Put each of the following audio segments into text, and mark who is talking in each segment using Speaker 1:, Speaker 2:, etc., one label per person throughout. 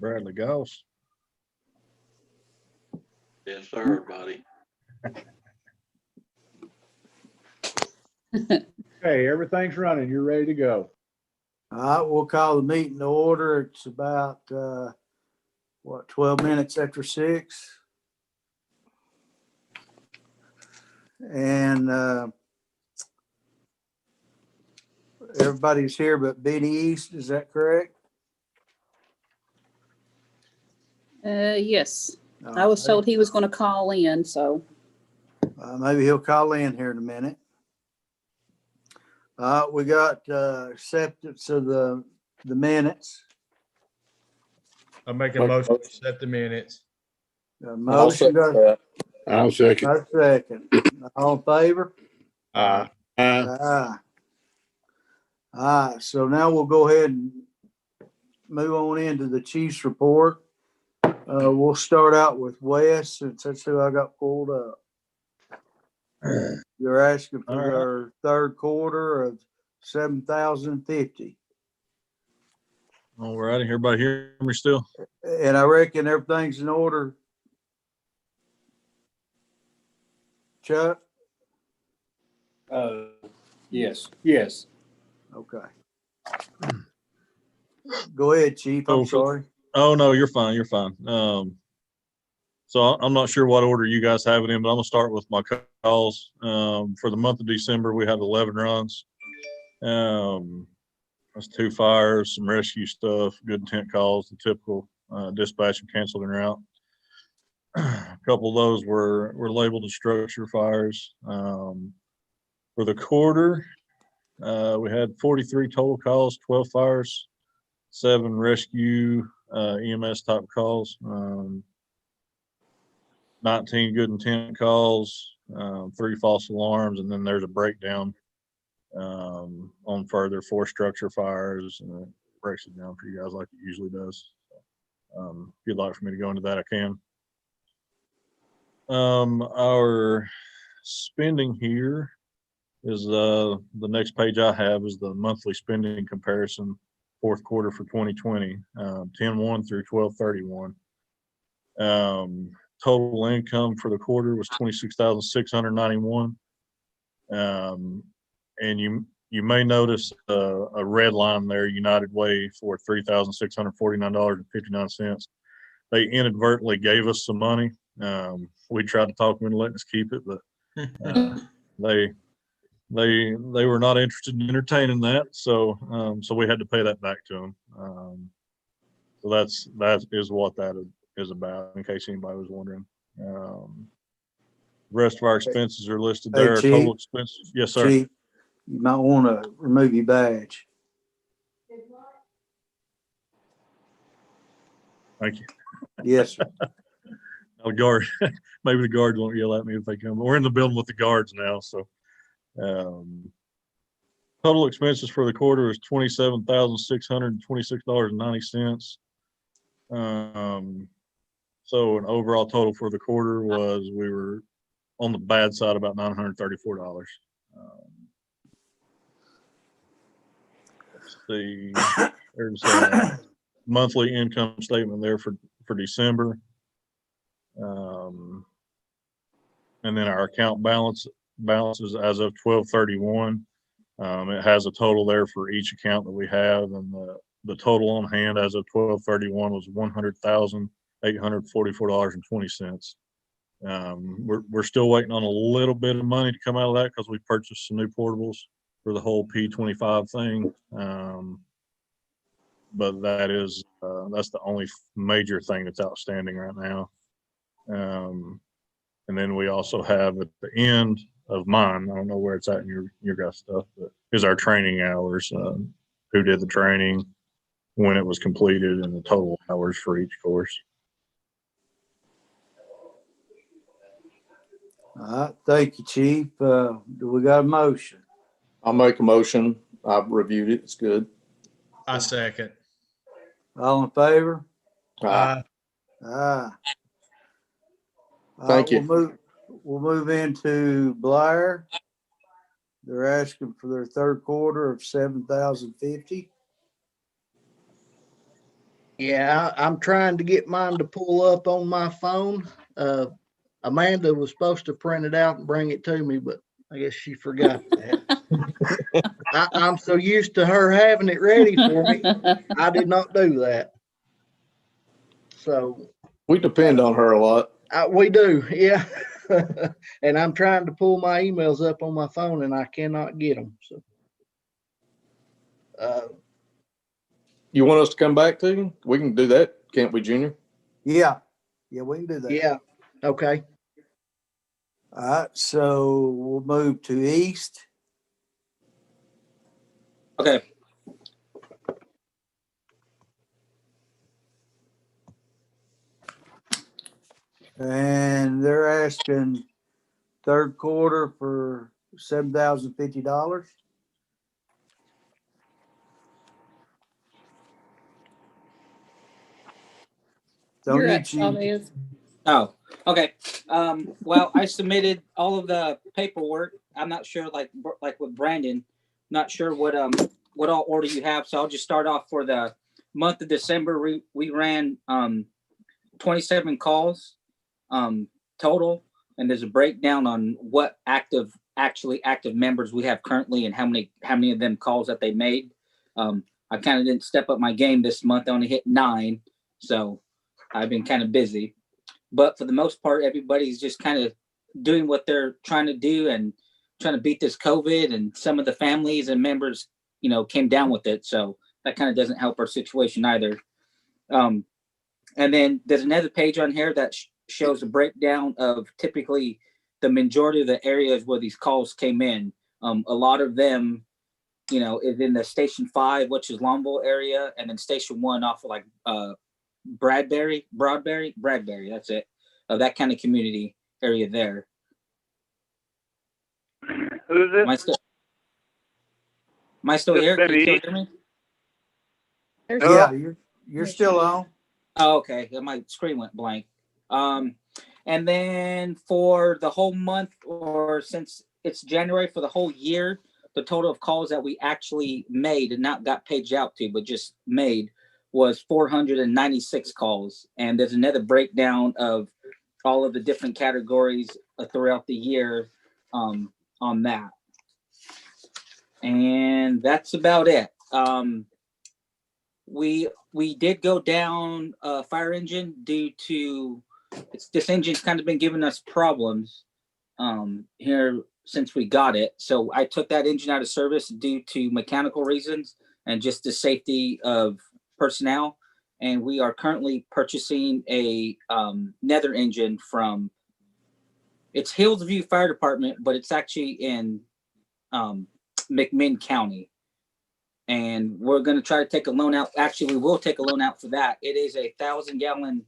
Speaker 1: Bradley Goss.
Speaker 2: Yes, sir, buddy.
Speaker 3: Okay, everything's running. You're ready to go.
Speaker 4: All right, we'll call the meeting to order. It's about, 12 minutes after 6. And everybody's here but Benny East, is that correct?
Speaker 5: Yes, I was told he was going to call in, so.
Speaker 4: Maybe he'll call in here in a minute. We got acceptance of the minutes.
Speaker 1: I make a motion to set the minutes.
Speaker 4: Motion, got
Speaker 6: I'll second.
Speaker 4: a second. All in favor?
Speaker 6: Aye.
Speaker 4: Aye. So now we'll go ahead and move on into the chief's report. We'll start out with Wes, since that's who I got pulled up. You're asking for
Speaker 1: All right.
Speaker 4: our third quarter of 7,050.
Speaker 1: All right, everybody hear me still?
Speaker 4: And I reckon everything's in order. Chuck?
Speaker 3: Yes.
Speaker 4: Okay. Go ahead, Chief. I'm sorry.
Speaker 1: Oh, no, you're fine. You're fine. So I'm not sure what order you guys have it in, but I'm gonna start with my calls. For the month of December, we had 11 runs. That's 2 fires, some rescue stuff, good intent calls, the typical dispatch and canceled en route. A couple of those were labeled as structure fires. For the quarter, we had 43 total calls, 12 fires, 7 rescue EMS type calls, 19 good intent calls, 3 false alarms, and then there's a breakdown on further 4 structure fires, and it breaks it down for you guys like it usually does. If you'd like for me to go into that, I can. Our spending here is the next page I have is the monthly spending comparison, fourth quarter for 2020, 10/1 through 12/31. Total income for the quarter was 26,691. And you may notice a red line there, United Way, for $3,649.59. They inadvertently gave us some money. We tried to talk them into letting us keep it, but they were not interested in entertaining that. So we had to pay that back to them. So that is what that is about, in case anybody was wondering. The rest of our expenses are listed there.
Speaker 4: Chief.
Speaker 1: Total expenses. Yes, sir.
Speaker 4: Chief, you might want to remove your badge.
Speaker 1: Thank you.
Speaker 4: Yes, sir.
Speaker 1: The guard, maybe the guards won't yell at me if they come. We're in the building with the guards now. So, total expenses for the quarter is $27,626.90. So an overall total for the quarter was, we were on the bad side about $934. Let's see, there's a monthly income statement there for December. And then our account balances as of 12/31. It has a total there for each account that we have, and the total on hand as of 12/31 was $100,844.20. We're still waiting on a little bit of money to come out of that because we purchased some new portables for the whole P25 thing. But that's the only major thing that's outstanding right now. And then we also have at the end of mine, I don't know where it's at in your guys' stuff, but is our training hours, who did the training, when it was completed, and the total hours for each course.
Speaker 4: All right, thank you, Chief. Do we got a motion?
Speaker 6: I'll make a motion. I've reviewed it. It's good.
Speaker 7: I second.
Speaker 4: All in favor?
Speaker 6: Aye.
Speaker 4: Aye.
Speaker 6: Thank you.
Speaker 4: We'll move into Blair. They're asking for their third quarter of 7,050.
Speaker 7: Yeah, I'm trying to get mine to pull up on my phone. Amanda was supposed to print it out and bring it to me, but I guess she forgot that. I'm so used to her having it ready for me. I did not do that. So
Speaker 6: We depend on her a lot.
Speaker 7: we do, yeah. And I'm trying to pull my emails up on my phone and I cannot get them. So,
Speaker 6: You want us to come back to you? We can do that, can't we, Junior?
Speaker 4: Yeah, yeah, we can do that.
Speaker 7: yeah, okay.
Speaker 4: All right, so we'll move to East.
Speaker 8: Okay.
Speaker 4: And they're asking third quarter for $7,050. Don't
Speaker 5: You're
Speaker 4: you,
Speaker 5: up,
Speaker 4: Chief?
Speaker 5: Chavez.
Speaker 8: Oh, okay. Well, I submitted all of the paperwork. I'm not sure, like with Brandon, not sure what all order you have. So I'll just start off for the month of December. We ran 27 calls total, and there's a breakdown on what actually active members we have currently and how many of them calls that they made. I kind of didn't step up my game this month. I only hit 9, so I've been kind of busy. But for the most part, everybody's just kind of doing what they're trying to do and trying to beat this COVID. And some of the families and members, came down with it. So that kind of doesn't help our situation either. And then there's another page on here that shows a breakdown of typically the majority of the areas where these calls came in. A lot of them, is in the Station 5, which is Longville area, and then Station 1 off of like Bradbury, that's it. That kind of community area there.
Speaker 9: Who's it?
Speaker 8: Am I still here? Can you still hear me?
Speaker 5: There's
Speaker 4: Yeah, you're still on.
Speaker 8: Oh, okay. My screen went blank. And then for the whole month, or since it's January, for the whole year, the total of calls that we actually made and not got paged out to, but just made, was 496 calls. And there's another breakdown of all of the different categories throughout the year on that. And that's about it. We did go down a fire engine due to this engine's kind of been giving us problems here since we got it. So I took that engine out of service due to mechanical reasons and just the safety of personnel. And we are currently purchasing a another engine from, it's Hillsview Fire Department, but it's actually in McMinn County. And we're going to try to take a loan out. Actually, we will take a loan out for that. It is a 1,000-gallon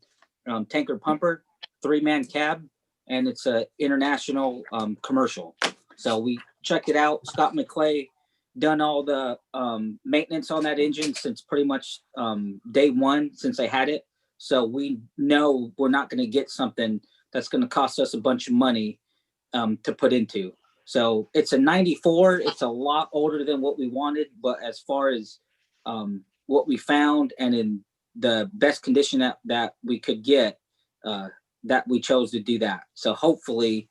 Speaker 8: tanker pumper, 3-man cab, and it's a international commercial. So we checked it out. Scott McClay done all the maintenance on that engine since pretty much day one since they had it. So we know we're not going to get something that's going to cost us a bunch of money to put into. So it's a 94. It's a lot older than what we wanted, but as far as what we found and in the best condition that we could get, that we chose to do that. So hopefully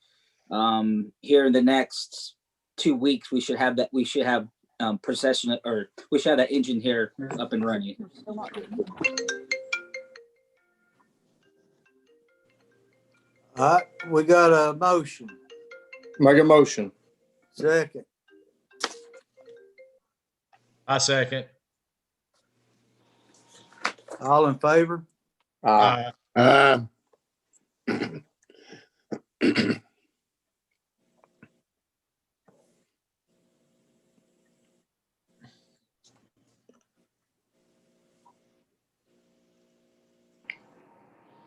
Speaker 8: here in the next 2 weeks, we should have that. We should have procession, or we should have that engine here up and running.
Speaker 4: All right, we got a motion.
Speaker 6: Make a motion.
Speaker 4: Second.
Speaker 10: I second.
Speaker 4: All in favor?
Speaker 6: Aye.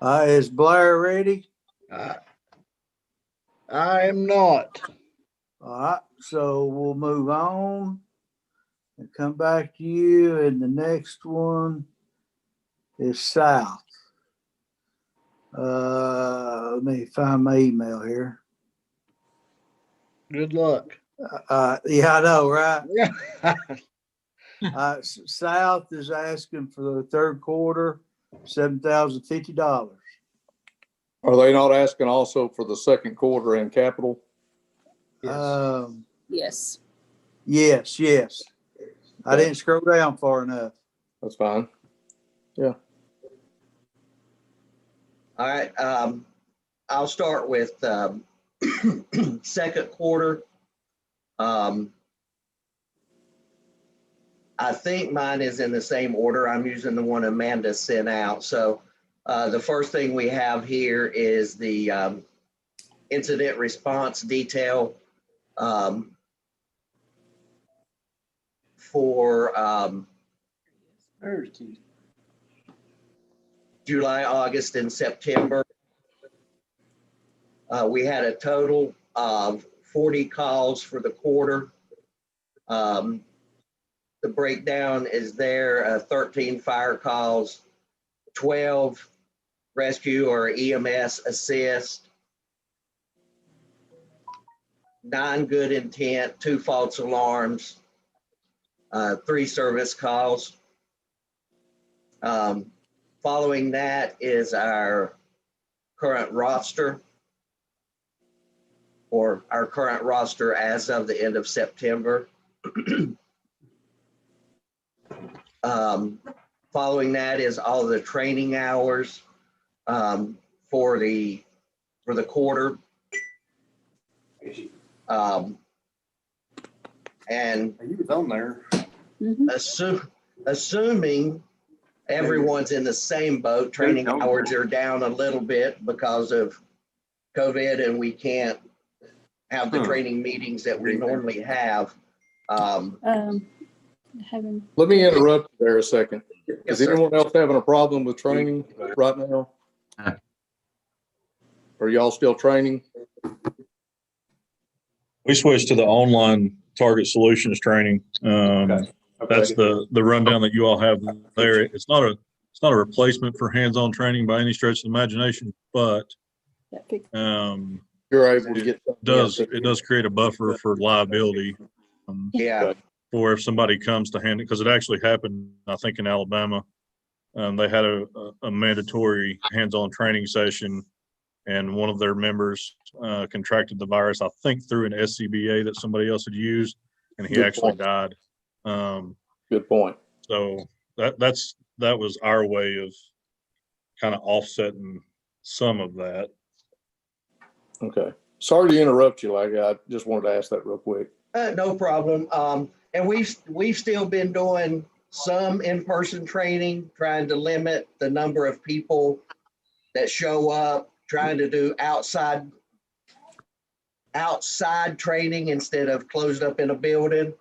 Speaker 4: Is Blair ready?
Speaker 7: I am not.
Speaker 4: All right, so we'll move on and come back to you. And the next one is South. Let me find my email here.
Speaker 7: Good luck.
Speaker 4: Yeah, I know, right?
Speaker 7: Yeah.
Speaker 4: South is asking for the third quarter, $7,050.
Speaker 6: Are they not asking also for the second quarter and capital?
Speaker 4: Um,
Speaker 5: Yes.
Speaker 4: yes. I didn't scroll down far enough.
Speaker 6: That's fine.
Speaker 9: All right, I'll start with second quarter. I think mine is in the same order. I'm using the one Amanda sent out. So the first thing we have here is the incident response detail for July, August, and September. We had a total of 40 calls for the quarter. The breakdown is there, 13 fire calls, 12 rescue or EMS assist, 9 good intent, 2 false alarms, 3 service calls. Following that is our current roster, or our current roster as of the end of September. Following that is all the training hours for the quarter. And
Speaker 3: He was on there.
Speaker 9: assuming everyone's in the same boat, training hours are down a little bit because of COVID and we can't have the training meetings that we normally have.
Speaker 5: Having,
Speaker 6: Let me interrupt you there a second.
Speaker 9: Yes,
Speaker 6: Is
Speaker 9: sir.
Speaker 6: anyone else having a problem with training right now? Are y'all still training?
Speaker 1: We switched to the online target solutions training.
Speaker 6: Okay.
Speaker 1: That's the rundown that you all have there. It's not a replacement for hands-on training by any stretch of the imagination, but
Speaker 5: that pic-
Speaker 6: You're able to get.
Speaker 1: it does create a buffer for liability.
Speaker 9: Yeah.
Speaker 1: For if somebody comes to hand it, because it actually happened, I think in Alabama, they had a mandatory hands-on training session, and one of their members contracted the virus, I think through an SCBA that somebody else had used, and he
Speaker 6: Good
Speaker 1: actually
Speaker 6: point.
Speaker 1: died.
Speaker 6: Good point.
Speaker 1: So that was our way of kind of offsetting some of that.
Speaker 6: Okay. Sorry to interrupt you. Like, I just wanted to ask that real quick.
Speaker 9: No problem. And we've still been doing some in-person training, trying to limit the number of people that show up, trying to do outside training instead of closed up in a building.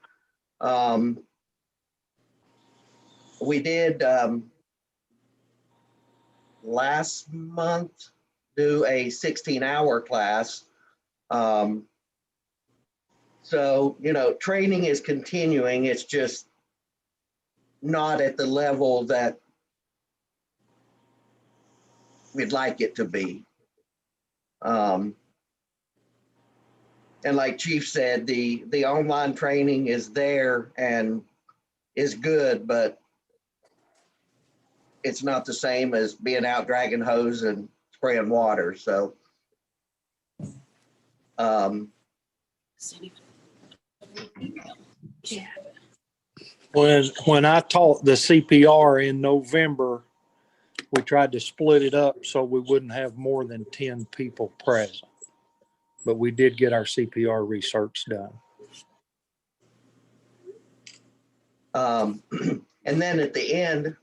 Speaker 9: We did last month do a 16-hour class. So, training is continuing. It's just not at the level that we'd like it to be. And like Chief said, the online training is there and is good, but it's not the same as being out dragging hose and spraying water. So,
Speaker 5: Yeah.
Speaker 10: When I taught the CPR in November, we tried to split it up so we wouldn't have more than 10 people present. But we did get our CPR research done.
Speaker 9: And then at the end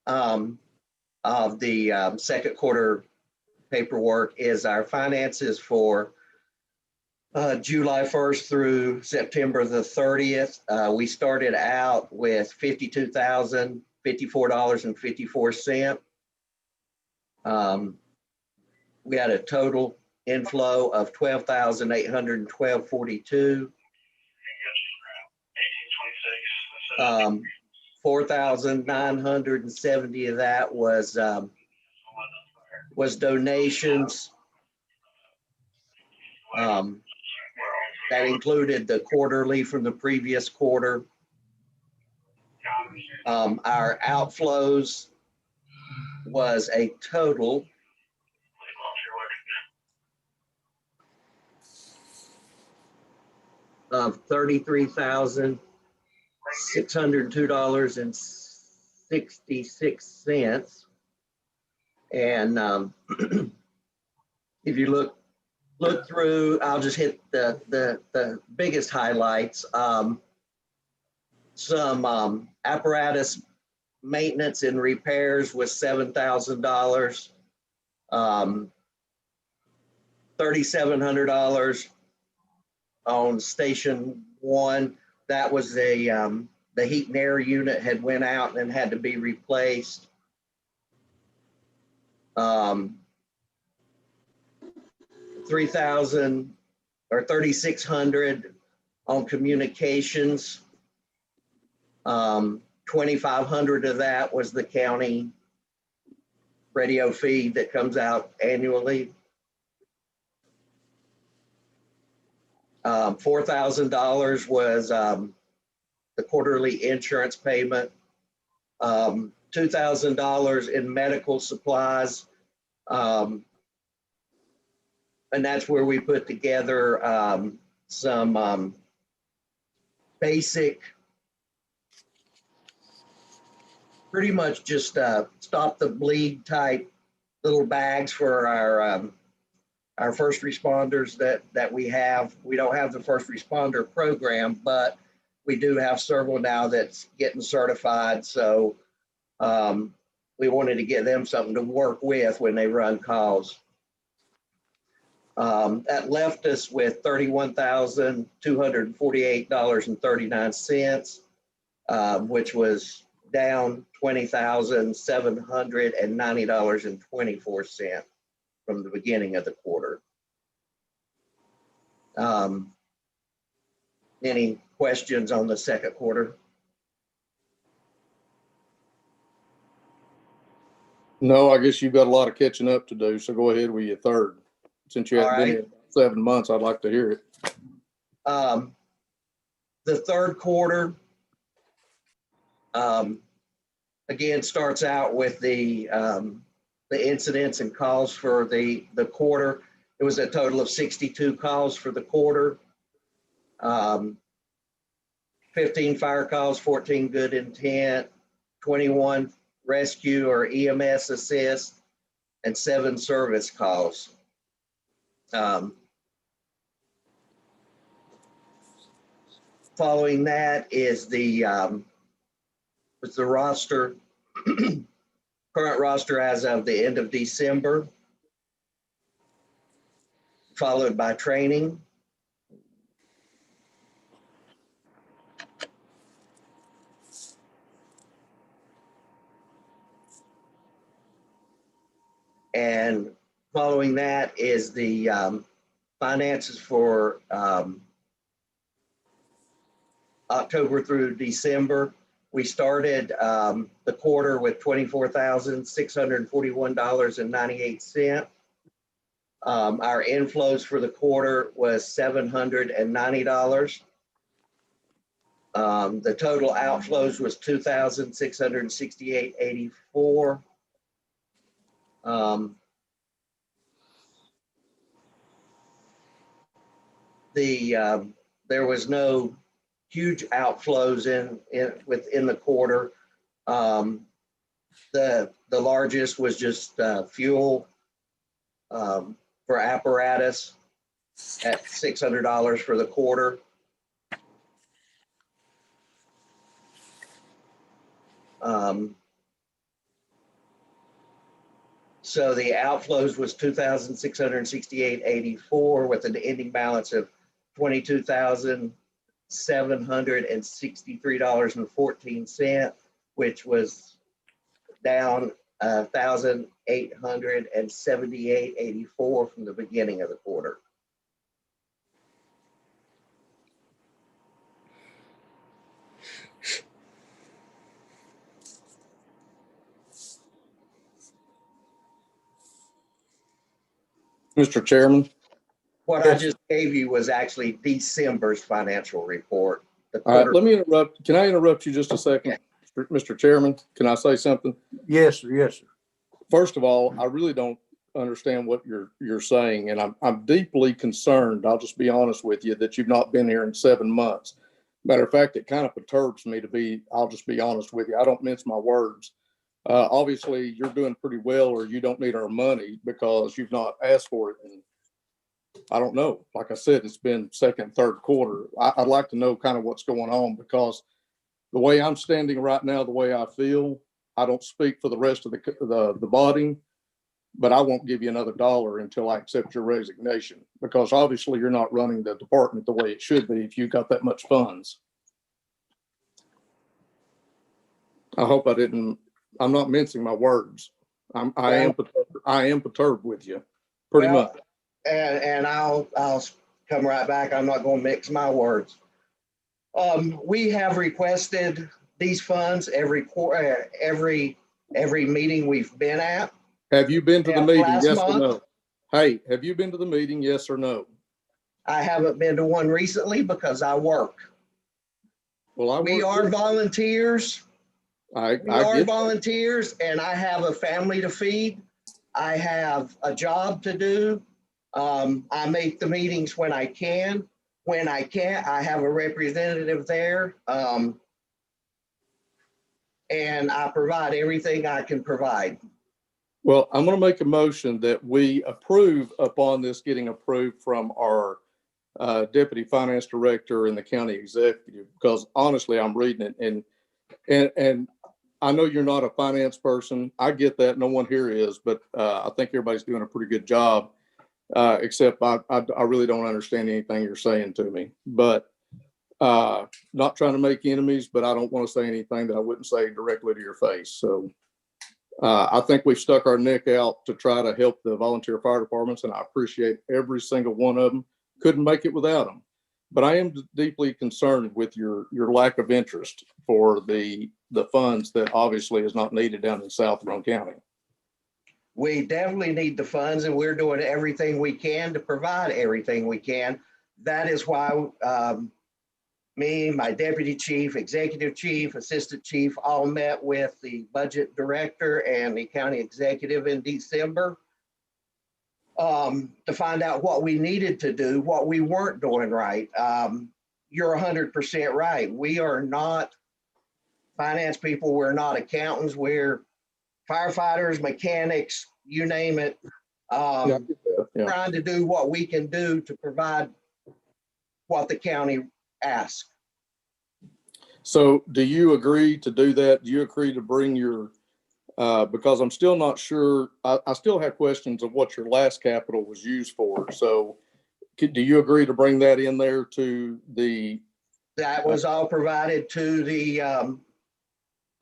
Speaker 9: of the second quarter paperwork is our finances for July 1st through September the 30th. We started out with $52,054.54. We had a total inflow of $12,812.42. 4,970 of that was donations. That included the quarterly from the previous quarter. Our outflows was a total of $33,602.66. And if you look through, I'll just hit the biggest highlights. Some apparatus maintenance and repairs was $7,000. $3,700 on station 1. That was the heat and air unit had went out and had to be replaced. 3,000 or 3,600 on communications. 2,500 of that was the county radio feed that comes out annually. $4,000 was the quarterly insurance payment. $2,000 in medical supplies. And that's where we put together some basic, pretty much just stop the bleed type little bags for our first responders that we have. We don't have the first responder program, but we do have several now that's getting certified. So we wanted to give them something to work with when they run calls. That left us with $31,248.39, which was down $20,790.24 from the beginning of the quarter. Any questions on the second quarter?
Speaker 6: No, I guess you've got a lot of catching up to do, so go ahead with your third. Since you haven't been here 7 months, I'd like to hear it.
Speaker 9: The third quarter, again, starts out with the incidents and calls for the quarter. It was a total of 62 calls for the quarter. 15 fire calls, 14 good intent, 21 rescue or EMS assist, and 7 service calls. Following that is the roster, current roster as of the end of December, followed by training. And following that is the finances for October through December. We started the quarter with $24,641.98. Our inflows for the quarter was $790. The total outflows was $2,668.84. There was no huge outflows within the quarter. The largest was just fuel for apparatus at $600 for the quarter. So the outflows was $2,668.84 with an ending balance of $22,763.14, which was down $1,878.84 from the beginning of the quarter.
Speaker 6: Mr. Chairman.
Speaker 9: What I just gave you was actually December's financial report.
Speaker 6: All right, let me interrupt. Can I interrupt you just a second?
Speaker 9: Okay.
Speaker 6: Mr. Chairman, can I say something?
Speaker 4: Yes, sir. Yes, sir.
Speaker 6: First of all, I really don't understand what you're saying, and I'm deeply concerned. I'll just be honest with you that you've not been here in 7 months. Matter of fact, it kind of perturbs me I'll just be honest with you. I don't mince my words. Obviously, you're doing pretty well, or you don't need our money because you've not asked for it. And I don't know. Like I said, it's been second, third quarter. I'd like to know kind of what's going on, because the way I'm standing right now, the way I feel, I don't speak for the rest of the body, but I won't give you another dollar until I accept your resignation, because obviously you're not running the department the way it should be if you got that much funds. I hope I'm not mincing my words. I am perturbed with you, pretty much.
Speaker 9: And I'll come right back. I'm not going to mix my words. We have requested these funds every meeting we've been at.
Speaker 6: Have you been to the meeting? Yes or
Speaker 9: month,
Speaker 6: no? Hey, have you been to the meeting? Yes or no?
Speaker 9: I haven't been to one recently because I work.
Speaker 6: Well,
Speaker 9: we are volunteers.
Speaker 6: We
Speaker 9: are volunteers, and I have a family to feed. I have a job to do. I make the meetings when I can. When I can't, I have a representative there. And I provide everything I can provide.
Speaker 6: Well, I'm going to make a motion that we approve upon this getting approved from our deputy finance director and the county executive, because honestly, I'm reading it and I know you're not a finance person. I get that. No one here is, but I think everybody's doing a pretty good job. Except I really don't understand anything you're saying to me, but not trying to make enemies, but I don't want to say anything that I wouldn't say directly to your face. So I think we've stuck our neck out to try to help the volunteer fire departments, and I appreciate every single one of them. Couldn't make it without them, but I am deeply concerned with your lack of interest for the funds that obviously is not needed down in South Roane County.
Speaker 9: We definitely need the funds, and we're doing everything we can to provide everything we can. That is why me, my deputy chief, executive chief, assistant chief all met with the budget director and the county executive in December to find out what we needed to do, what we weren't doing right. You're 100% right. We are not finance people. We're not accountants. We're firefighters, mechanics, you name it. Trying to do what we can do to provide what the county asks.
Speaker 6: So do you agree to do that? Do you agree to bring your, because I'm still not sure, I still have questions of what your last capital was used for. So do you agree to bring that in there to the?
Speaker 9: That was all provided to the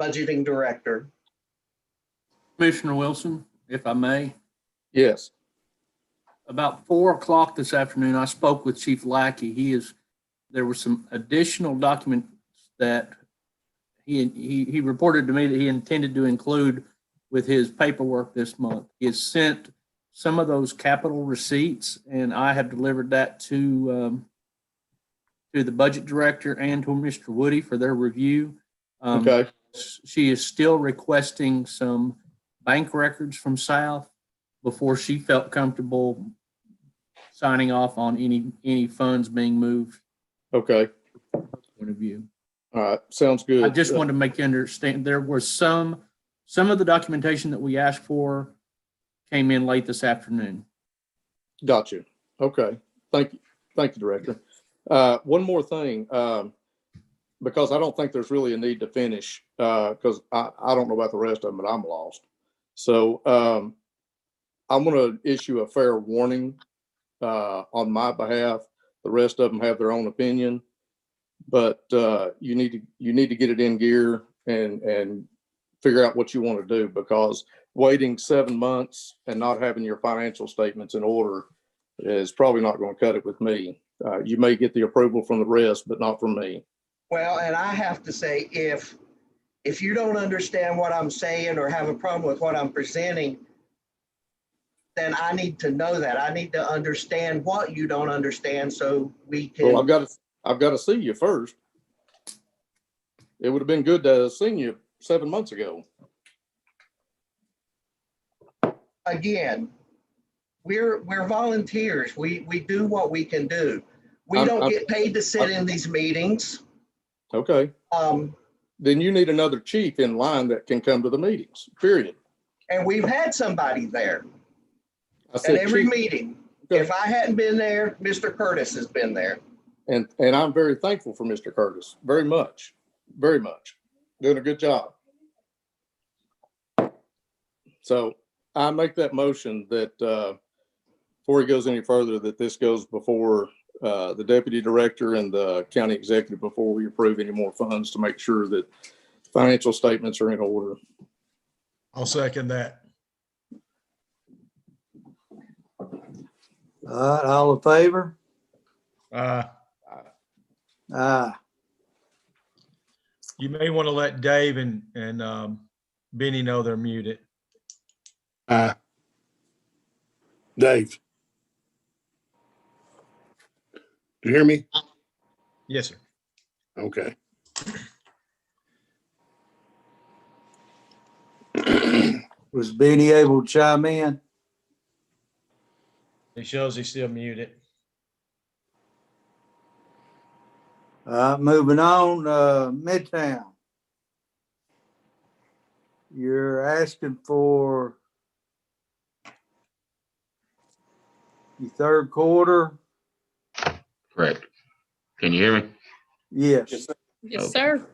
Speaker 9: budgeting director.
Speaker 11: Commissioner Wilson, if I may.
Speaker 6: Yes.
Speaker 11: About 4 o'clock this afternoon, I spoke with Chief Lackey. There were some additional documents that he reported to me that he intended to include with his paperwork this month. He has sent some of those capital receipts, and I have delivered that to the budget director and to Mr. Woody for their review.
Speaker 6: Okay.
Speaker 11: She is still requesting some bank records from South before she felt comfortable signing off on any funds being moved.
Speaker 6: Okay.
Speaker 11: Point of view.
Speaker 6: All right. Sounds good.
Speaker 11: I just wanted to make you understand there was some of the documentation that we asked for came in late this afternoon.
Speaker 6: Gotcha. Okay. Thank you. Thank you, Director. One more thing, because I don't think there's really a need to finish, because I don't know about the rest of them, but I'm lost. So I'm going to issue a fair warning on my behalf. The rest of them have their own opinion, but you need to get it in gear and figure out what you want to do, because waiting 7 months and not having your financial statements in order is probably not going to cut it with me. You may get the approval from the rest, but not from me.
Speaker 9: Well, and I have to say, if you don't understand what I'm saying or have a problem with what I'm presenting, then I need to know that. I need to understand what you don't understand so we can.
Speaker 6: Well, I've got to see you first. It would have been good to have seen you 7 months ago.
Speaker 9: Again, we're volunteers. We do what we can do. We don't get paid to sit in these meetings.
Speaker 6: Okay. Then you need another chief in line that can come to the meetings, period.
Speaker 9: And we've had somebody there
Speaker 6: I
Speaker 9: at
Speaker 6: said
Speaker 9: every
Speaker 6: chief.
Speaker 9: meeting.
Speaker 6: Okay.
Speaker 9: If I hadn't been there, Mr. Curtis has been there.
Speaker 6: And I'm very thankful for Mr. Curtis, very much, doing a good job. So I make that motion that before he goes any further, that this goes before the deputy director and the county executive before we approve any more funds, to make sure that financial statements are in order.
Speaker 12: I'll second that.
Speaker 4: All right, all in favor?
Speaker 12: You may want to let Dave and Benny know they're muted.
Speaker 13: Dave. Do you hear me?
Speaker 12: Yes, sir.
Speaker 13: Okay.
Speaker 4: Was Benny able to chime in?
Speaker 12: It shows he's still muted.
Speaker 4: Moving on, Midtown. You're asking for your third quarter?
Speaker 2: Correct. Can you hear me?
Speaker 4: Yes.
Speaker 5: Yes, sir.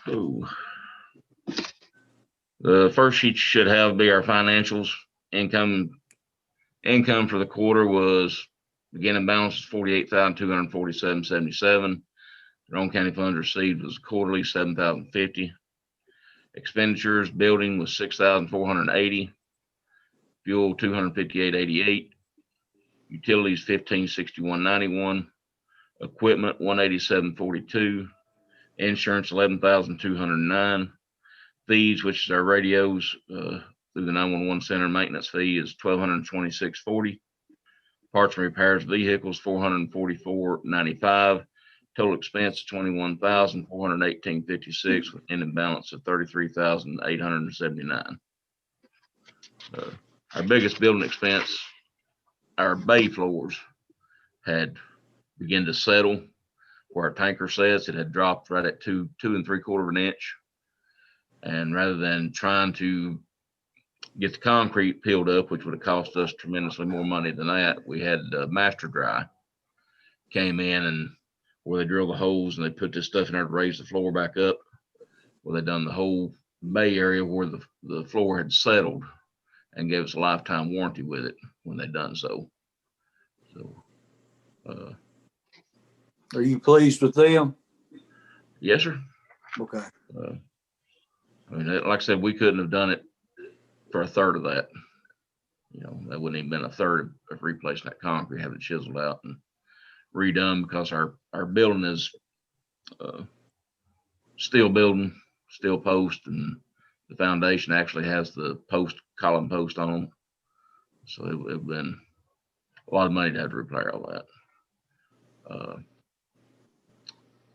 Speaker 2: Ooh. The first sheet should have be our financials. Income for the quarter was beginning balance was $48,247.77. Roane County funds received was quarterly $7,050. Expenditures, building was $6,480. Fuel $258.88. Utilities $1,561.91. Equipment $187.42. Insurance $11,209. Fees, which is our radios through the 911 center maintenance fee, is $1,226.40. Parts and repairs vehicles $444.95. Total expense $21,418.56 with ending balance of $33,879. Our biggest building expense, our bay floors had begun to settle where our tanker sets. It had dropped right at 2 3/4 of an inch. And rather than trying to get the concrete peeled up, which would have cost us tremendously more money than that, we had Master Dry came in, and where they drill the holes and they put this stuff in there to raise the floor back up. Well, they done the whole bay area where the floor had settled and gave us a lifetime warranty with it when they done so. So,
Speaker 4: Are you pleased with them?
Speaker 2: yes, sir.
Speaker 4: Okay.
Speaker 2: I mean, like I said, we couldn't have done it for a third of that. You know, that wouldn't even been a third of replacing that concrete, having it chiseled out and redone, because our building is steel building, steel post, and the foundation actually has the column post on them. So it would have been a lot of money to have to repair all that.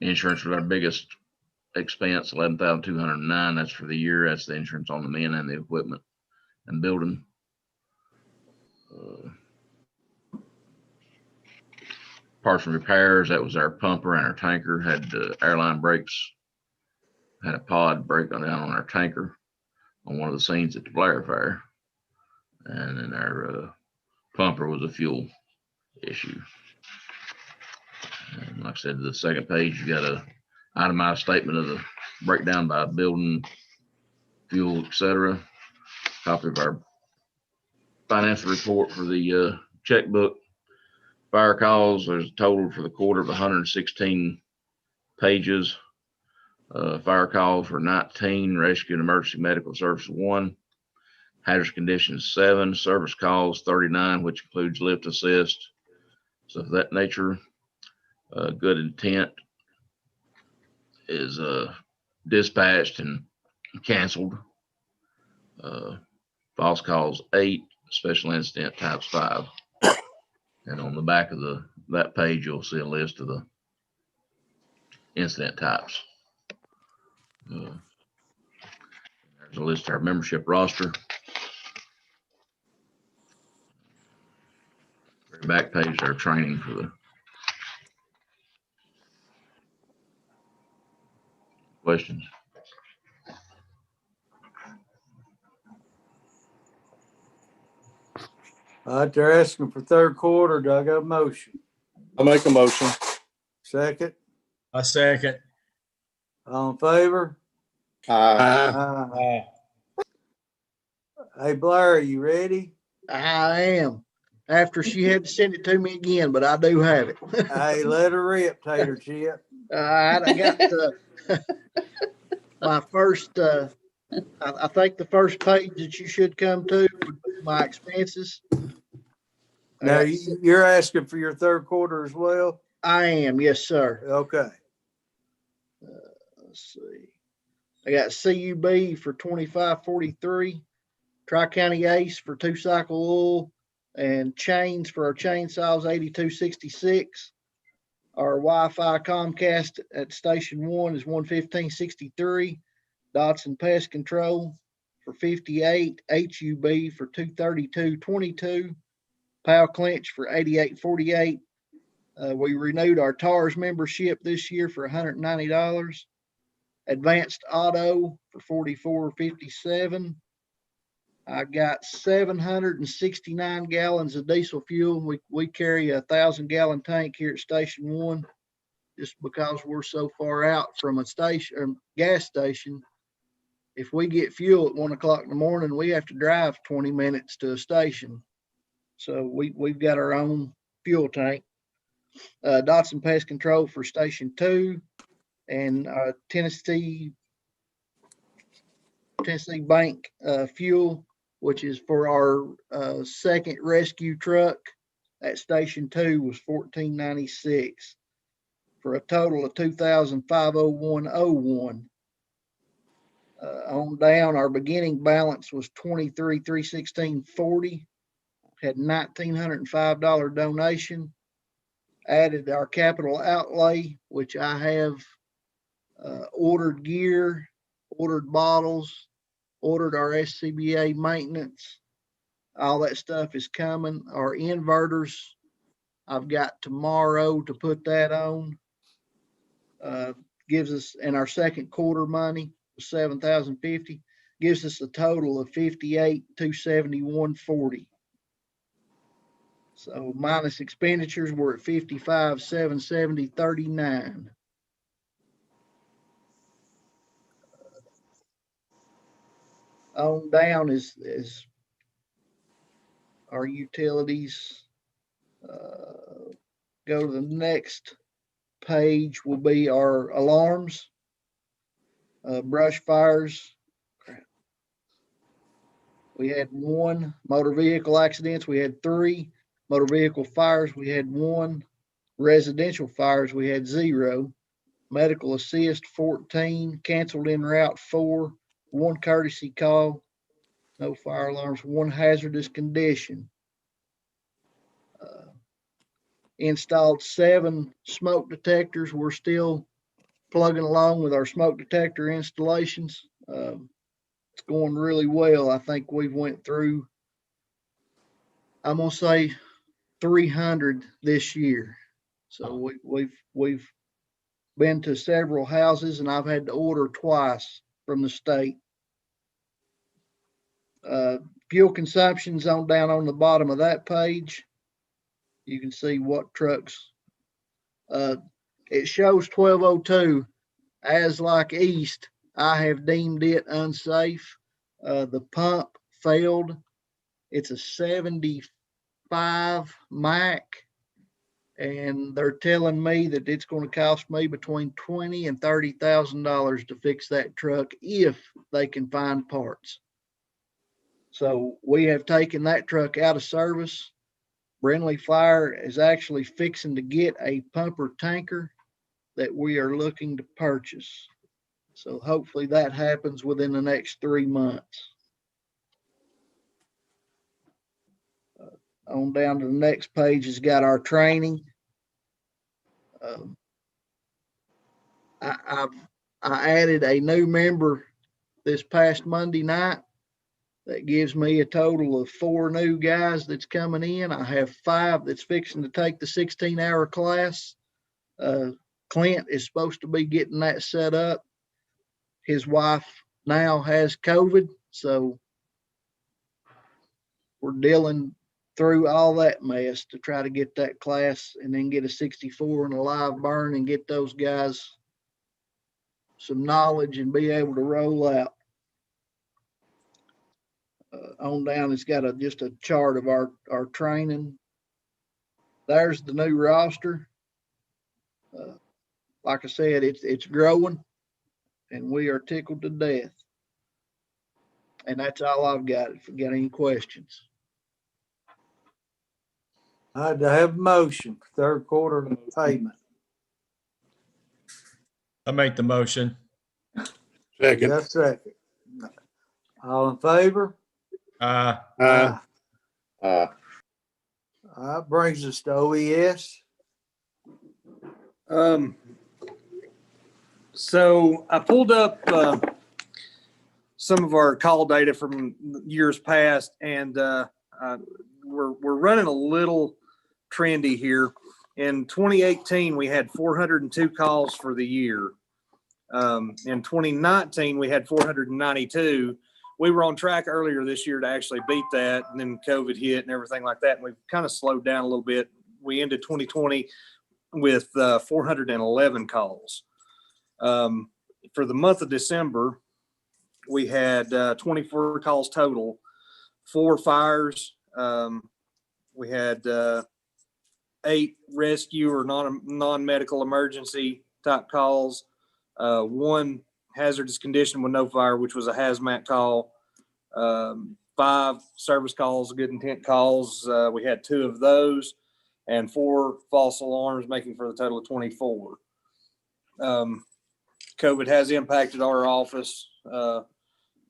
Speaker 2: Insurance was our biggest expense, $11,209. That's for the year. That's the insurance on the men and the equipment and building. Parts and repairs, that was our pumper and our tanker. Had airline brakes, had a pod break down on our tanker on one of the scenes at the Blair Fair. And then our pumper was a fuel issue. And like I said, the second page, you got a itemized statement of the breakdown by building, fuel, etc. Copy of our financial report for the checkbook. Fire calls, there's a total for the quarter of 116 pages. Fire calls were 19, rescue and emergency medical service 1, hazardous conditions 7, service calls 39, which includes lift assist, stuff of that nature. Good intent is dispatched and canceled. False calls 8, special incident types 5. And on the back of that page, you'll see a list of the incident types. There's a list of our membership roster. Very back page, our training for the questions.
Speaker 4: All right, they're asking for third quarter. Do I got a motion?
Speaker 6: I make a motion.
Speaker 4: Second,
Speaker 12: I second.
Speaker 4: all in favor? Aye. Hey, Blair, you ready?
Speaker 7: I am. After she had to send it to me again, but I do have it.
Speaker 4: Hey, let her rip, Tater Chip.
Speaker 7: All right, I got my first, I think the first page that you should come to would be my expenses.
Speaker 4: Now, you're asking for your third quarter as well?
Speaker 7: I am, yes, sir.
Speaker 4: Okay.
Speaker 7: Let's see. I got CUB for 2543, Tri-County Ace for 2-cycle oil, and chains for our chainsaws 8266. Our Wi-Fi Comcast at Station 1 is 11563. Dotson Pest Control for 58. HUB for 23222. Powell Clinch for 8848. We renewed our TARS membership this year for $190. Advanced Auto for $44.57. I got 769 gallons of diesel fuel. We carry a 1,000-gallon tank here at Station 1 just because we're so far out from a station or gas station. If we get fuel at 1 o'clock in the morning, we have to drive 20 minutes to a station. So we've got our own fuel tank. Dotson Pest Control for Station 2 and Tennessee Bank fuel, which is for our second rescue truck at Station 2 was $14.96 for a total of $2,501.01. On down, our beginning balance was $23,316.40. Had $1,905 donation. Added our capital outlay, which I have ordered gear, ordered bottles, ordered our SCBA maintenance. All that stuff is coming. Our inverters, I've got tomorrow to put that on. Gives us, and our second quarter money was $7,050. Gives us a total of $58,271.40. So minus expenditures, we're at $55,770.39. On down is our utilities. Go to the next page will be our alarms, brush fires. We had 1 motor vehicle accidents. We had 3 motor vehicle fires. We had 1 residential fires. We had 0 medical assist, 14 canceled en route, 4, 1 courtesy call, no fire alarms, 1 hazardous condition. Installed 7 smoke detectors. We're still plugging along with our smoke detector installations. It's going really well. I think we've went through, I'm gonna say 300 this year. So we've been to several houses, and I've had to order twice from the state. Fuel consumption's on down on the bottom of that page. You can see what trucks. It shows 1202 as like east. I have deemed it unsafe. The pump failed. It's a 75 Mac, and they're telling me that it's going to cost me between $20,000 and $30,000 to fix that truck if they can find parts. So we have taken that truck out of service. Brindley Fire is actually fixing to get a pumper tanker that we are looking to purchase. So hopefully that happens within the next 3 months. On down to the next page has got our training. I added a new member this past Monday night. That gives me a total of 4 new guys that's coming in. I have 5 that's fixing to take the 16-hour class. Clint is supposed to be getting that set up. His wife now has COVID, so we're dealing through all that mess to try to get that class and then get a 64 and a live burn and get those guys some knowledge and be able to roll out. On down, it's got just a chart of our training. There's the new roster. Like I said, it's growing, and we are tickled to death. And that's all I've got. If you got any questions.
Speaker 4: I have a motion for third quarter payment.
Speaker 12: I make the motion.
Speaker 13: Second.
Speaker 4: Yes, second. All in favor?
Speaker 12: Uh,
Speaker 4: That brings us to OES.
Speaker 14: So I pulled up some of our call data from years past, and we're running a little trendy here. In 2018, we had 402 calls for the year. In 2019, we had 492. We were on track earlier this year to actually beat that, and then COVID hit and everything like that, and we've kind of slowed down a little bit. We ended 2020 with 411 calls. For the month of December, we had 24 calls total, 4 fires. We had 8 rescue or non-medical emergency type calls, 1 hazardous condition with no fire, which was a hazmat call, 5 service calls, good intent calls. We had 2 of those, and 4 false alarms, making for the total of 24. COVID has impacted our office.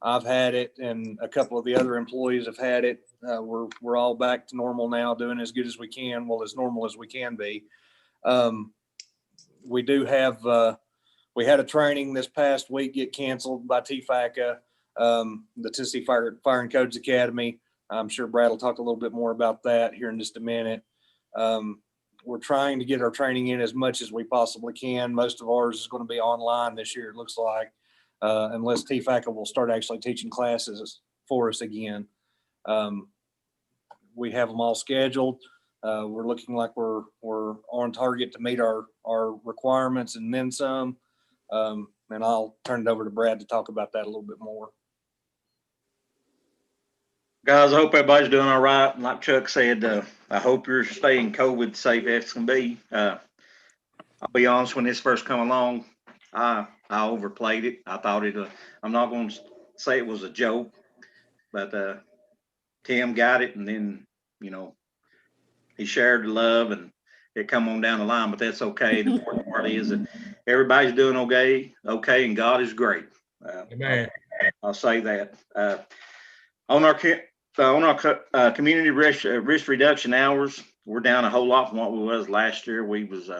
Speaker 14: I've had it, and a couple of the other employees have had it. We're all back to normal now, doing as good as we can, well, as normal as we can be. We do have, we had a training this past week get canceled by TFACA, the Tennessee Fire and Codes Academy. I'm sure Brad will talk a little bit more about that here in just a minute. We're trying to get our training in as much as we possibly can. Most of ours is going to be online this year, it looks like, unless TFACA will start actually teaching classes for us again. We have them all scheduled. We're looking like we're on target to meet our requirements and then some. And I'll turn it over to Brad to talk about that a little bit more.
Speaker 15: Guys, I hope everybody's doing all right. And like Chuck said, I hope you're staying COVID safe as can be. I'll be honest, when this first come along, I overplayed it. I thought I'm not going to say it was a joke, but Tim got it, and then, he shared the love, and it come on down the line, but that's okay. The important part is that everybody's doing okay, and God is great.
Speaker 12: Amen.
Speaker 15: I'll say that. On our community risk reduction hours, we're down a whole lot from what we was last year. We was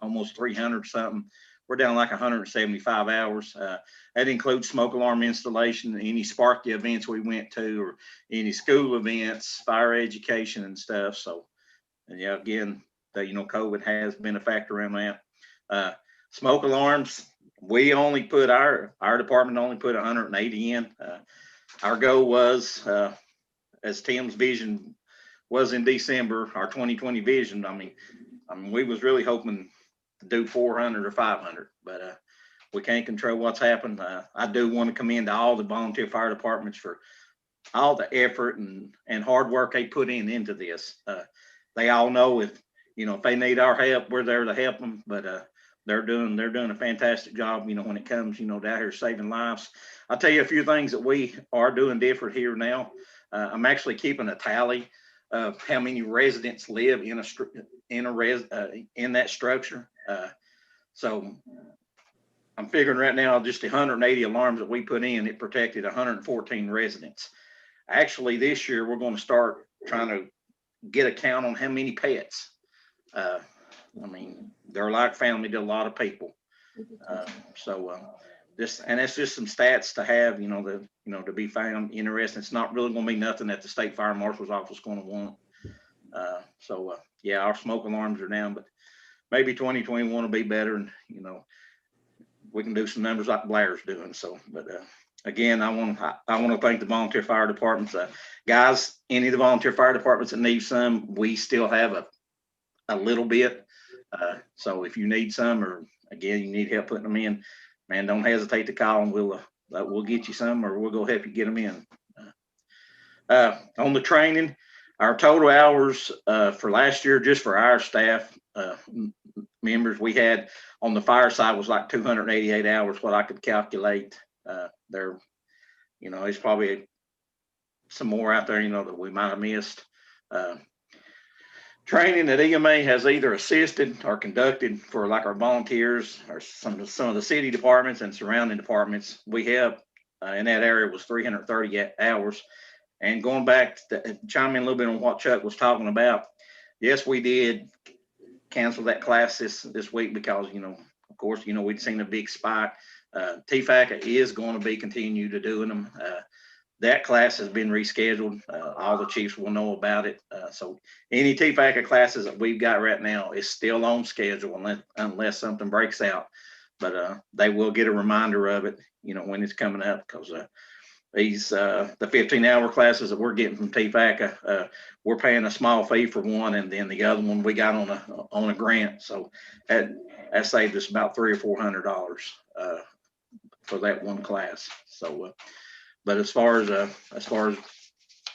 Speaker 15: almost 300 something. We're down like 175 hours. That includes smoke alarm installation, any Sparky events we went to, or any school events, fire education and stuff. So, and yeah, again, COVID has been a factor in that. Smoke alarms, we only put our department only put 180 in. Our goal was, as Tim's vision was in December, our 2020 vision. I mean, we was really hoping to do 400 or 500, but we can't control what's happened. I do want to commend all the volunteer fire departments for all the effort and hard work they put into this. They all know if they need our help, we're there to help them. But they're doing a fantastic job. When it comes, down here saving lives. I'll tell you a few things that we are doing different here now. I'm actually keeping a tally of how many residents live in that structure. So I'm figuring right now, just the 180 alarms that we put in, it protected 114 residents. Actually, this year we're going to start trying to get a count on how many pets. I mean, they're like family to a lot of people. And that's just some stats to have, to be found interesting. It's not really going to be nothing that the state fire marshal's office is going to want. Yeah, our smoke alarms are down, but maybe 2021 will be better. And, we can do some numbers like Blair's doing. So, but again, I want to thank the volunteer fire departments. Guys, any of the volunteer fire departments that need some, we still have a little bit. So if you need some, or again, you need help putting them in, man, don't hesitate to call and we'll get you some, or we'll go help you get them in. On the training, our total hours for last year, just for our staff members, we had on the fire side was like 288 hours, what I could calculate. There, there's probably some more out there, that we might have missed. Training that EMA has either assisted or conducted for like our volunteers or some of the city departments and surrounding departments, we have in that area was 330 hours. And going back to chime in a little bit on what Chuck was talking about, yes, we did cancel that class this week because, of course, we'd seen a big spike. TFACA is going to be continue to doing them. That class has been rescheduled. All the chiefs will know about it. So any TFACA classes that we've got right now is still on schedule unless something breaks out. But they will get a reminder of it, when it's coming up, because these the 15-hour classes that we're getting from TFACA, we're paying a small fee for one, and then the other one we got on a grant. So that saved us about $300 or $400 for that one class. So. But as far as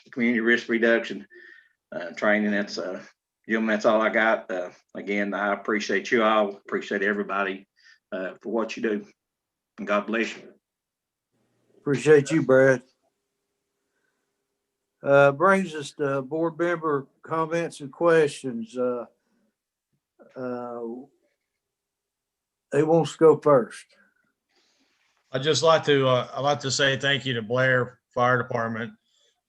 Speaker 15: community risk reduction training, that's that's all I got. Again, I appreciate you all, appreciate everybody for what you do, and God bless you.
Speaker 4: Appreciate you, Brad. Brings us to board member comments and questions. Who wants to go first?
Speaker 12: I'd like to say thank you to Blair Fire Department.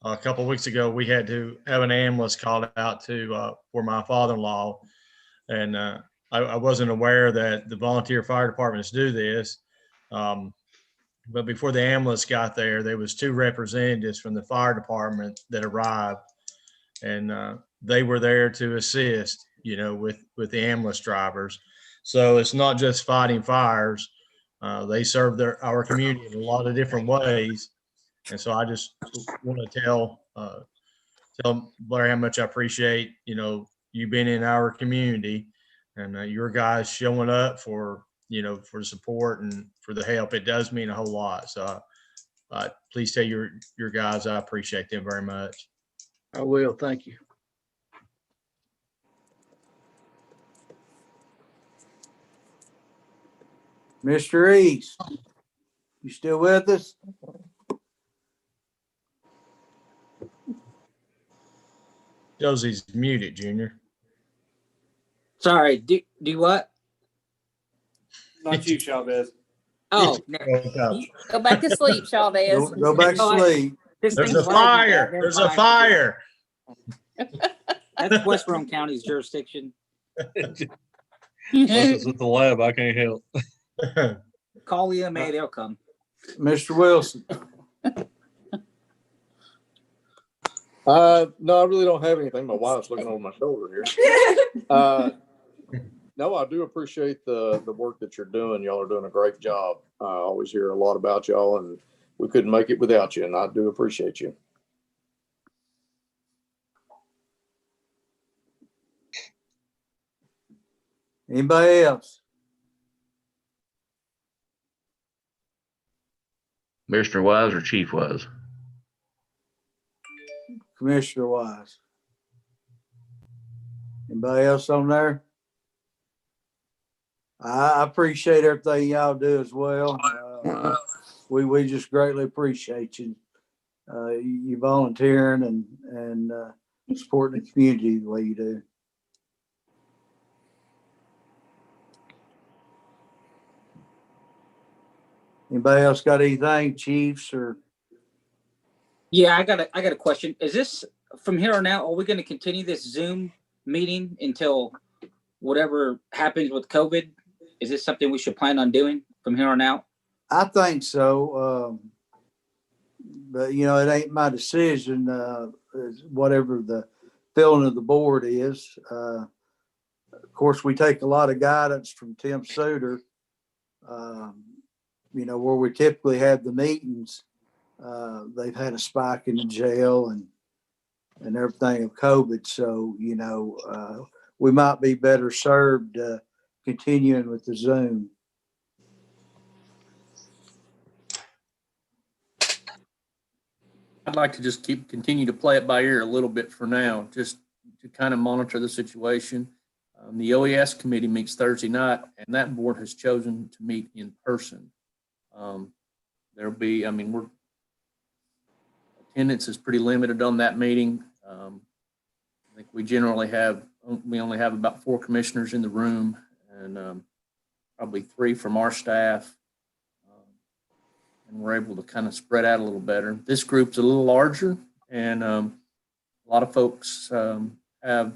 Speaker 12: A couple of weeks ago, we had to have an ambulance called out for my father-in-law, and I wasn't aware that the volunteer fire departments do this. But before the ambulance got there was two representatives from the fire department that arrived, and they were there to assist, with the ambulance drivers. So it's not just fighting fires. They serve our community in a lot of different ways. And so I just want to tell Blair how much I appreciate, you being in our community and your guys showing up for support and for the help. It does mean a whole lot. So please tell your guys, I appreciate them very much.
Speaker 7: I will. Thank you.
Speaker 4: Mr. East, you still with us?
Speaker 12: Josie's muted, Junior.
Speaker 8: Sorry, do what?
Speaker 14: Not you, Chavez.
Speaker 8: Oh,
Speaker 5: Go back to sleep, Chavez.
Speaker 4: Go back to sleep.
Speaker 8: This
Speaker 12: There's
Speaker 8: thing's
Speaker 12: a fire.
Speaker 8: lagging.
Speaker 12: There's a fire.
Speaker 8: That's West Roane County's jurisdiction.
Speaker 1: It's at the lab. I can't help.
Speaker 8: Call EMA, they'll come.
Speaker 4: Mr. Wilson.
Speaker 6: No, I really don't have anything. My wife's looking over my shoulder here. No, I do appreciate the work that you're doing. Y'all are doing a great job. I always hear a lot about y'all, and we couldn't make it without you, and I do appreciate you.
Speaker 4: Anybody else?
Speaker 2: Commissioner Wise or Chief Wise?
Speaker 4: Commissioner Wise. Anybody else on there? I appreciate everything y'all do as well. We just greatly appreciate you. You volunteering and supporting the community the way you do. Anybody else got anything, chiefs or?
Speaker 8: Yeah, I got a question. Is this from here on out, are we going to continue this Zoom meeting until whatever happens with COVID? Is this something we should plan on doing from here on out?
Speaker 4: I think so. But you know, it ain't my decision. It's whatever the feeling of the board is. Of course, we take a lot of guidance from Tim Suter. You know, where we typically have the meetings, they've had a spike in the jail and everything of COVID. So, you know, we might be better served continuing with the Zoom.
Speaker 11: I'd like to just continue to play it by ear a little bit for now, just to kind of monitor the situation. The OES committee meets Thursday night, and that board has chosen to meet in person. There'll be, I mean, attendance is pretty limited on that meeting. I think we only have about 4 commissioners in the room, and probably 3 from our staff. And we're able to kind of spread out a little better. This group's a little larger, and a lot of folks have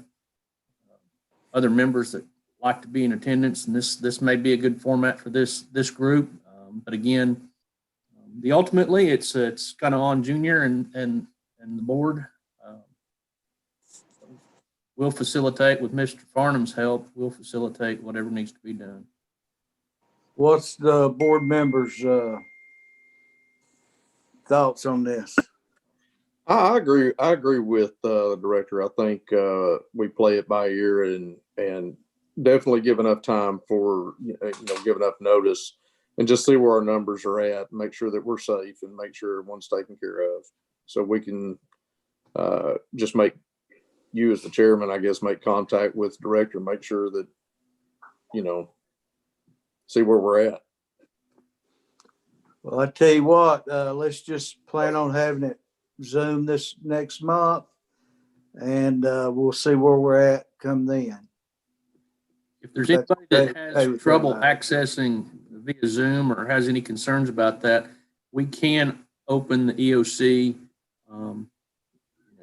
Speaker 11: other members that like to be in attendance, and this may be a good format for this group. But again, ultimately it's kind of on Junior and the board. We'll facilitate with Mr. Farnham's help. We'll facilitate whatever needs to be done.
Speaker 4: What's the board members' thoughts on this?
Speaker 6: I agree. I agree with the director. I think we play it by ear and definitely give enough time for, give enough notice and just see where our numbers are at, make sure that we're safe and make sure everyone's taken care of. So we can just make you as the chairman, I guess, make contact with the director, make sure that, see where we're at.
Speaker 4: Well, I tell you what, let's just plan on having it Zoom this next month, and we'll see where we're at come then.
Speaker 11: If there's anybody that has trouble accessing via Zoom or has any concerns about that, we can open the EOC.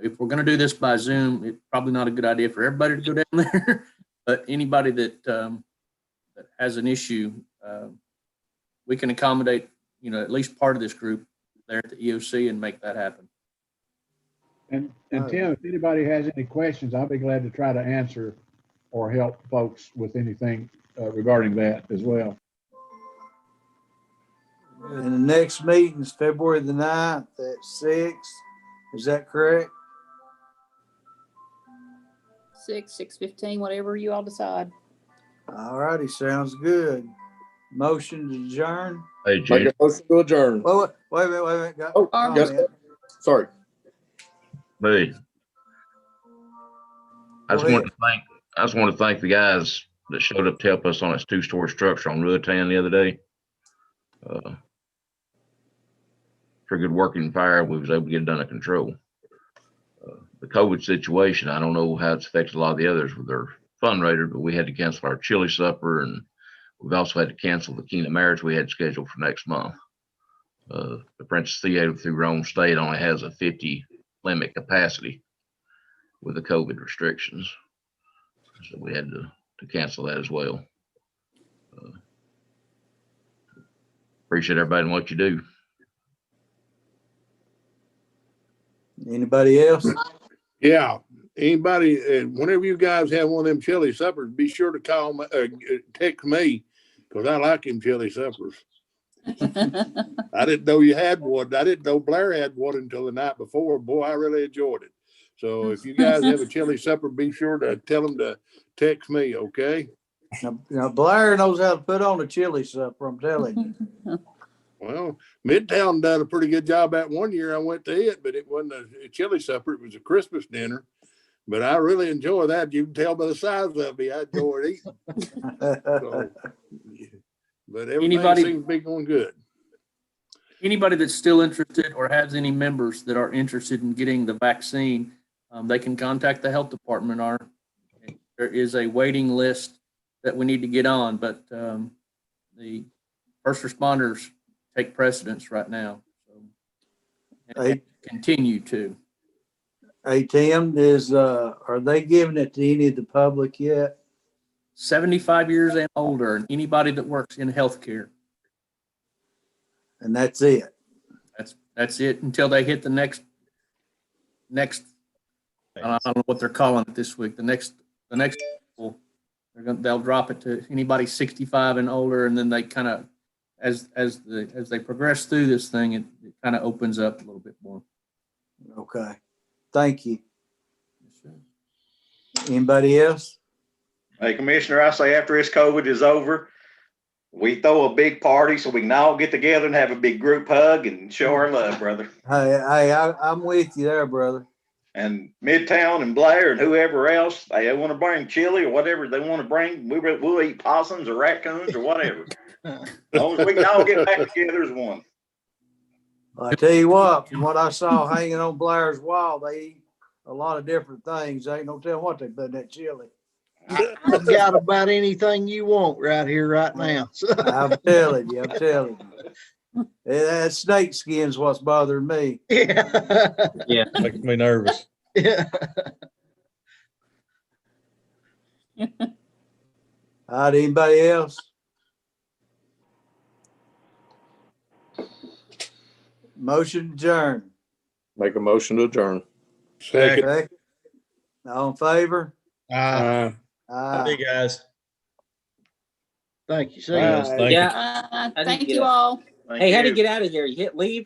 Speaker 11: If we're going to do this by Zoom, it's probably not a good idea for everybody to go down there. But anybody that that has an issue, we can accommodate, at least part of this group there at the EOC and make that happen.
Speaker 3: And Tim, if anybody has any questions, I'll be glad to try to answer or help folks with anything regarding that as well.
Speaker 4: And the next meeting is February the 9th at 6. Is that correct?
Speaker 5: 6:15, whatever you all decide.
Speaker 4: All righty, sounds good. Motion to adjourn.
Speaker 2: Hey,
Speaker 6: Make
Speaker 2: Jay.
Speaker 6: a motion to adjourn.
Speaker 4: Wait a minute.
Speaker 6: Yes. Sorry.
Speaker 2: Hey. I just want to thank the guys that showed up to help us on this 2-story structure on Ruatan the other day. For good working fire, we was able to get it under control. The COVID situation, I don't know how it's affected a lot of the others with their fundraiser, but we had to cancel our chili supper, and we've also had to cancel the Kingdom marriage we had scheduled for next month. The Princess Theater through Roane State only has a 50 limit capacity with the COVID restrictions. So we had to cancel that as well. Appreciate everybody and what you do.
Speaker 4: Anybody else?
Speaker 13: Yeah. Anybody, whenever you guys have one of them chili suppers, be sure to call me, text me, because I like them chili suppers. I didn't know you had one. I didn't know Blair had one until the night before. Boy, I really enjoyed it. So if you guys have a chili supper, be sure to tell them to text me, okay?
Speaker 4: Now Blair knows how to put on a chili supper, I'm telling you.
Speaker 13: Well, Midtown done a pretty good job that one year I went to it, but it wasn't a chili supper. It was a Christmas dinner. But I really enjoy that. You can tell by the size of me, I enjoy eating. So, but everything seems to be going good.
Speaker 11: Anybody that's still interested or has any members that are interested in getting the vaccine, they can contact the health department. There is a waiting list that we need to get on, but the first responders take precedence right now. So, and continue to.
Speaker 4: Hey, Tim, are they giving it to any of the public yet?
Speaker 11: 75 years and older, and anybody that works in healthcare.
Speaker 4: And that's it?
Speaker 11: That's it until they hit the next, I don't know what they're calling it this week. The next, they'll drop it to anybody 65 and older, and then they kind of, as they progress through this thing, it kind of opens up a little bit more.
Speaker 4: Okay. Thank you. Anybody else?
Speaker 15: Hey, Commissioner, I say after this COVID is over, we throw a big party so we can all get together and have a big group hug and show our love, brother.
Speaker 4: Hey, I'm with you there, brother.
Speaker 15: And Midtown and Blair and whoever else, they want to bring chili or whatever they want to bring. We'll eat possums or raccoons or whatever. As long as we can all get back together as one.
Speaker 4: I tell you what, from what I saw hanging on Blair's wall, they eat a lot of different things. Ain't no telling what they put in that chili.
Speaker 7: I've got about anything you want right here, right now.
Speaker 4: I'm telling you. That snake skin's what's bothering me.
Speaker 7: Yeah.
Speaker 1: Makes me nervous.
Speaker 7: Yeah.
Speaker 4: All right, anybody else? Motion adjourned.
Speaker 6: Make a motion to adjourn.
Speaker 13: Second.
Speaker 4: All in favor?
Speaker 12: Hey,
Speaker 4: Aye.
Speaker 12: guys.
Speaker 7: Thank you. See
Speaker 1: Yes,
Speaker 7: you.
Speaker 1: thank you.
Speaker 5: Thank you all.
Speaker 8: Hey, how do you get out of here? You hit leave?